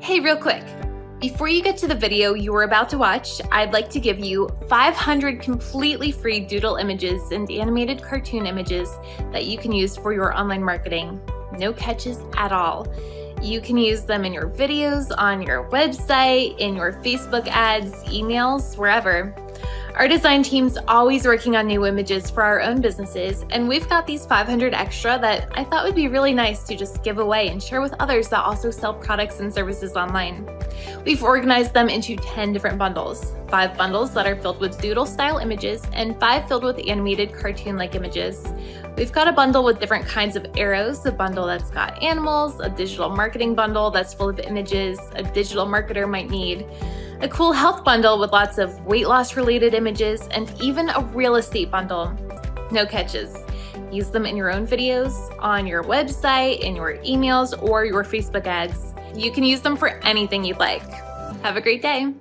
Hey, real quick, before you get to the video you are about to watch, I'd like to give you 500 completely free Doodle images and animated cartoon images that you can use for your online marketing. No catches at all. You can use them in your videos, on your website, in your Facebook ads, emails, wherever. Our design team's always working on new images for our own businesses, and we've got these 500 extra that I thought would be really nice to just give away and share with others that also sell products and services online. We've organized them into 10 different bundles, 5 bundles that are filled with doodle-style images and 5 filled with animated cartoon-like images. We've got a bundle with different kinds of arrows, a bundle that's got animals, a digital marketing bundle that's full of images a digital marketer might need, a cool health bundle with lots of weight loss related images, and even a real estate bundle. No catches. Use them in your own videos, on your website, in your emails, or your Facebook ads. You can use them for anything you'd like. Have a great day.